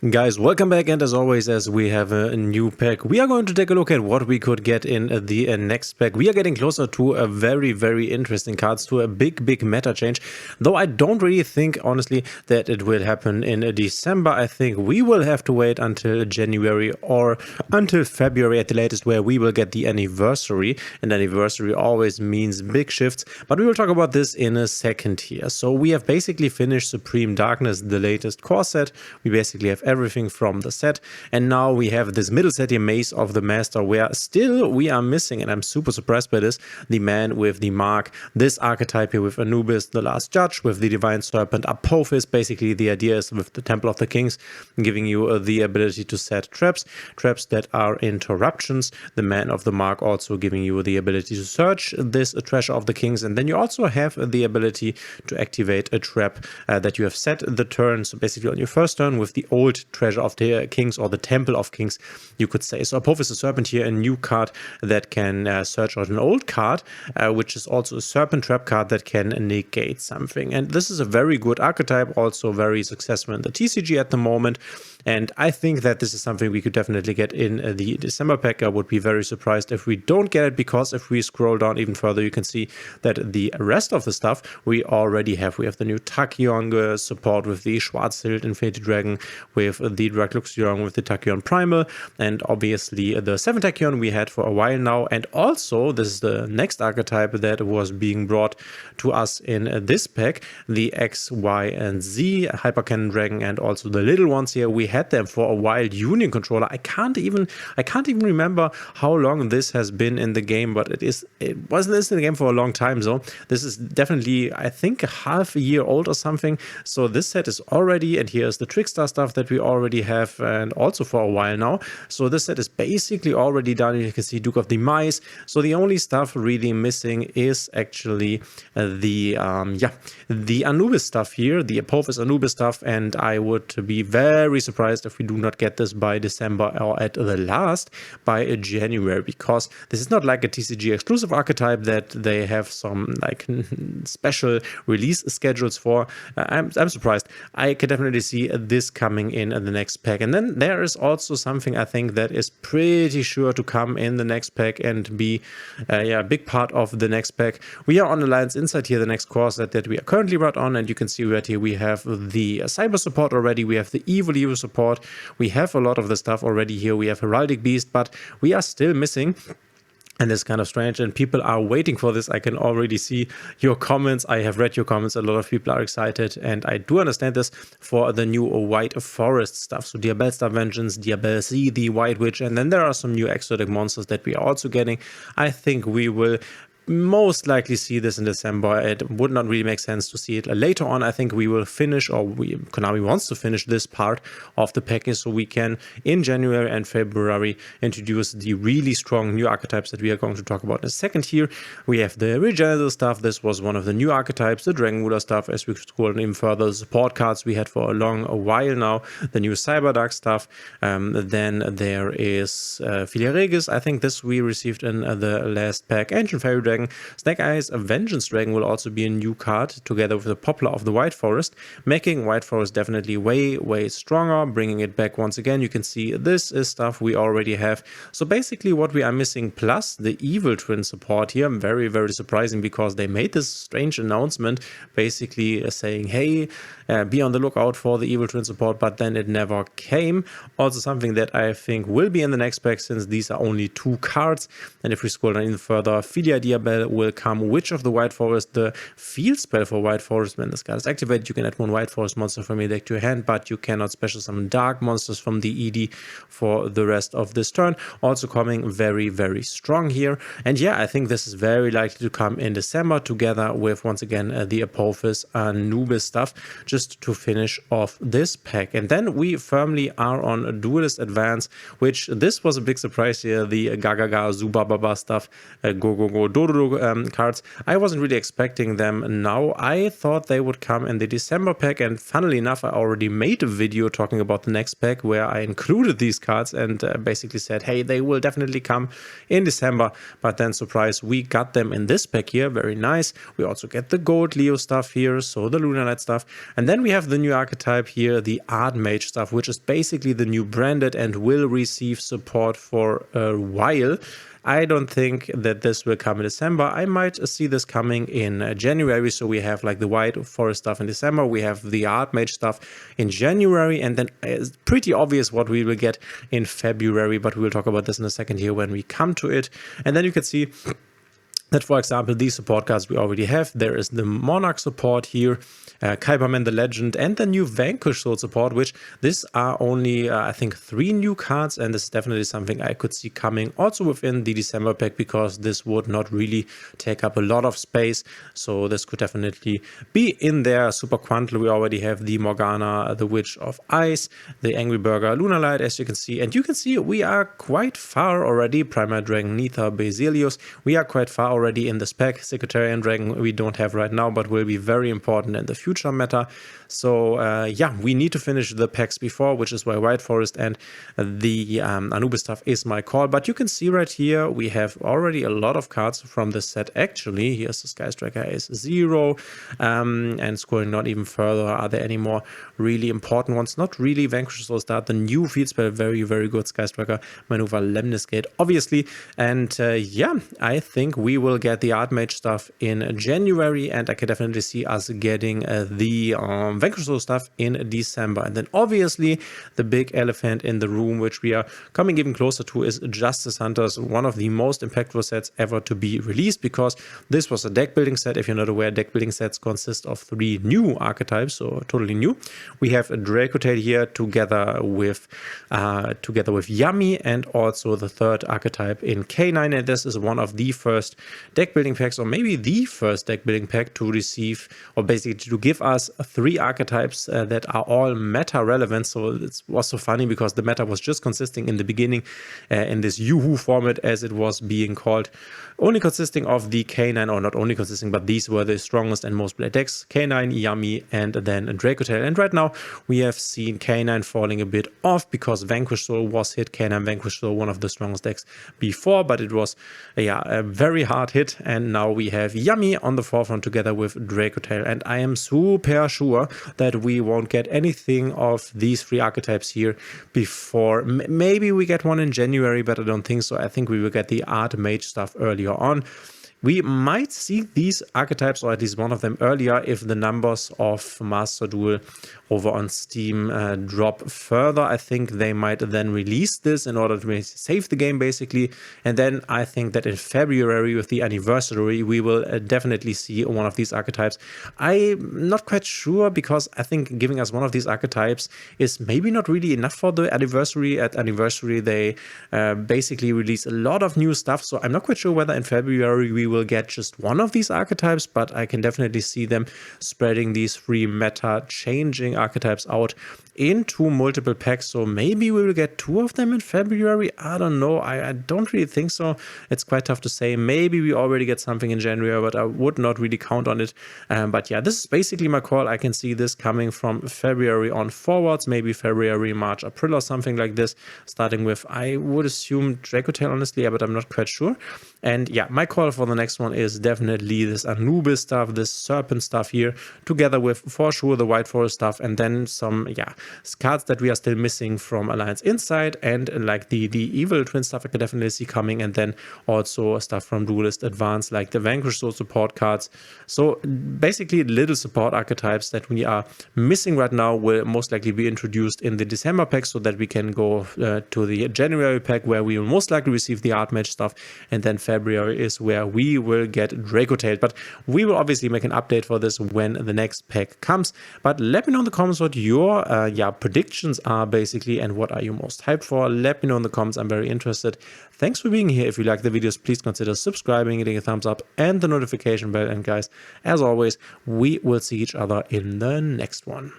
Guys, welcome back, and as always, as we have a new pack, we are going to take a look at what we could get in the next pack. We are getting closer to a very interesting cards, to a big meta change, though I don't really think, honestly, that it will happen in December. I think we will have to wait until January or until February at the latest, where we will get the anniversary, and anniversary always means big shifts, but we will talk about this in a second here. So we have basically finished Supreme Darkness, the latest core set. We basically have everything from the set, and now we have this middle set here, Maze of the Master, where still we are missing, and I'm super surprised by this, the man with the mark, this archetype here with Anubis, the Last Judge, with the Divine Serpent, Apophis. Basically the idea is with the Temple of the Kings giving you the ability to set traps that are interruptions, the man of the mark also giving you the ability to search this treasure of the kings, and then you also have the ability to activate a trap that you have set the turn, so basically on your first turn, with the old treasure of the kings, or the Temple of Kings, you could say. So Apophis the Serpent here, a new card that can search out an old card, which is also a Serpent trap card that can negate something. And this is a very good archetype, also very successful in the TCG at the moment. And I think that this is something we could definitely get in the December pack. I would be very surprised if we don't get it, because if we scroll down even further, you can see that the rest of the stuff we already have. We have the new Tachyon support with the Schwarzhild Infinity Dragon, with the Dragluxion, with the Tachyon Primal, and obviously the 7 Tachyon we had for a while now. And also, this is the next archetype that was being brought to us in this pack, the X, Y, and Z Hyper Cannon Dragon, and also the little ones here. We had them for a while. Union Controller. I can't even remember how long this has been in the game, but it wasn't in the game for a long time. So this is definitely, I think, half a year old or something. So this set is already, and here's the Trickstar stuff that we already have, and also for a while now. So this set is basically already done. You can see Duke of Demise. So the only stuff really missing is actually the Anubis stuff here, the Apophis Anubis stuff, and I would be very surprised if we do not get this by December, or at the last by January, because this is not like a TCG exclusive archetype that they have some like special release schedules for. I'm surprised. I can definitely see this coming in the next pack. And then there is also something I think that is pretty sure to come in the next pack and be a big part of the next pack. We are on Alliance Insight here, the next core set that we are currently right on, and you can see right here we have the Cyber support already, we have the Evil support, we have a lot of the stuff already here, we have Heraldic Beast, but we are still missing. And it's kind of strange, and people are waiting for this. I can already see your comments. I have read your comments. A lot of people are excited, and I do understand this, for the new White Forest stuff. So Diabellstar Vengeance, Diabellsy, the White Witch, and then there are some new exotic monsters that we are also getting. I think we will most likely see this in December. It would not really make sense to see it later on. I think we will finish, or Konami wants to finish this part of the package, so we can in January and February introduce the really strong new archetypes that we are going to talk about in a second here. We have the Regenerative stuff. This was one of the new archetypes, the Dragon Ruler stuff, as we scroll even further, the support cards we had for a while now, the new Cyberdark stuff. Then there is Filia Regis. I think this we received in the last pack. Ancient Fairy Dragon. Snake Eyes Vengeance Dragon will also be a new card, together with the Poplar of the White Forest, making White Forest definitely way stronger, bringing it back once again. You can see this is stuff we already have. So basically what we are missing, plus the Evil Twin support here, very surprising, because they made this strange announcement, basically saying, hey, be on the lookout for the Evil Twin support, but then it never came. Also something that I think will be in the next pack, since these are only 2 cards. And if we scroll down even further, Filia Diabell will come. Witch of the White Forest, the field spell for White Forest. When this card is activated, you can add 1 White Forest monster from your deck to your hand, but you cannot special summon dark monsters from the ED for the rest of this turn. Also coming very strong here. And yeah, I think this is very likely to come in December, together with, once again, the Apophis Anubis stuff, just to finish off this pack. And then we firmly are on Duelist Advance, which this was a big surprise here, the Gagaga Zubababa stuff, Go Dodo Dodo cards. I wasn't really expecting them now. I thought they would come in the December pack, and funnily enough, I already made a video talking about the next pack where I included these cards and basically said, hey, they will definitely come in December. But then, surprise, we got them in this pack here. Very nice. We also get the gold Leo stuff here, so the Lunar Knight stuff. And then we have the new archetype here, the Archmage stuff, which is basically the new branded and will receive support for a while. I don't think that this will come in December. I might see this coming in January. So we have like the White Forest stuff in December. We have the Archmage stuff in January. And then it's pretty obvious what we will get in February. But we will talk about this in a second here when we come to it. And then you can see that, for example, these support cards we already have. There is the Monarch support here, Kyberman the Legend, and the new Vanquish Soul support, which these are only, I think, 3 new cards, and this is definitely something I could see coming also within the December pack, because this would not really take up a lot of space, so this could definitely be in there. Super Quantle, we already have the Morgana, the Witch of Ice, the Angry Burger, Lunar Light, as you can see, and you can see we are quite far already. Primal Dragon, Nitha, Basilius, we are quite far already in this pack. Secretarian Dragon we don't have right now, but will be very important in the future meta. So yeah, we need to finish the packs before, which is why White Forest and the Anubis stuff is my call. But you can see right here we have already a lot of cards from this set. Actually, here's the Sky Striker Ace 0, and scrolling not even further, are there any more really important ones? Not really. Vanquish Soul Start, the new field spell, very good. Sky Striker Maneuver, Lemnis Gate, obviously. And yeah, I think we will get the Archmage stuff in January, and I can definitely see us getting the Vanquish Soul stuff in December. And then obviously the big elephant in the room, which we are coming even closer to, is Justice Hunters, one of the most impactful sets ever to be released, because this was a deck building set. If you're not aware, deck building sets consist of 3 new archetypes, so totally new. We have a Dracotail here together with Yummy, and also the 3rd archetype in K9, and this is one of the first deck building packs, or maybe the first deck building pack to receive, or basically to give us 3 archetypes that are all meta relevant. So it was so funny because the meta was just consisting in the beginning in this Yoo-hoo format, as it was being called, only consisting of the K9, or not only consisting, but these were the strongest and most played decks: K9, Yummy, and then Dracotail. And right now we have seen K9 falling a bit off because Vanquish Soul was hit. K9 Vanquish Soul, one of the strongest decks before, but it was a very hard hit. And now we have Yummy on the forefront together with Dracotail, and I am super sure that we won't get anything of these 3 archetypes here before. Maybe we get one in January, but I don't think so. I think we will get the Archmage stuff earlier on. We might see these archetypes, or at least one of them, earlier if the numbers of Master Duel over on Steam drop further. I think they might then release this in order to save the game, basically. And then I think that in February, with the anniversary, we will definitely see one of these archetypes. I'm not quite sure, because I think giving us one of these archetypes is maybe not really enough for the anniversary. At anniversary, they basically release a lot of new stuff. So I'm not quite sure whether in February we will get just one of these archetypes, but I can definitely see them spreading these 3 meta changing archetypes out into multiple packs. So maybe we will get 2 of them in February. I don't know. I don't really think so. It's quite tough to say. Maybe we already get something in January, but I would not really count on it. But yeah, this is basically my call. I can see this coming from February on forwards, maybe February, March, April, or something like this, starting with, I would assume, Dracotail, honestly, but I'm not quite sure. And yeah, my call for the next one is definitely this Anubis stuff, this Serpent stuff here, together with, for sure, the White Forest stuff, and then some, cards that we are still missing from Alliance Inside, and like the Evil Twin stuff I could definitely see coming, and then also stuff from Duelist Advanced, like the Vanquish Soul support cards. So basically little support archetypes that we are missing right now will most likely be introduced in the December pack, so that we can go to the January pack, where we will most likely receive the Archmage stuff, and then February is where we will get Dracotail. But we will obviously make an update for this when the next pack comes. But let me know in the comments what your predictions are, basically, and what are you most hyped for. Let me know in the comments. I'm very interested. Thanks for being here. If you like the videos, please consider subscribing, hitting a thumbs up, and the notification bell. And guys, as always, we will see each other in the next one.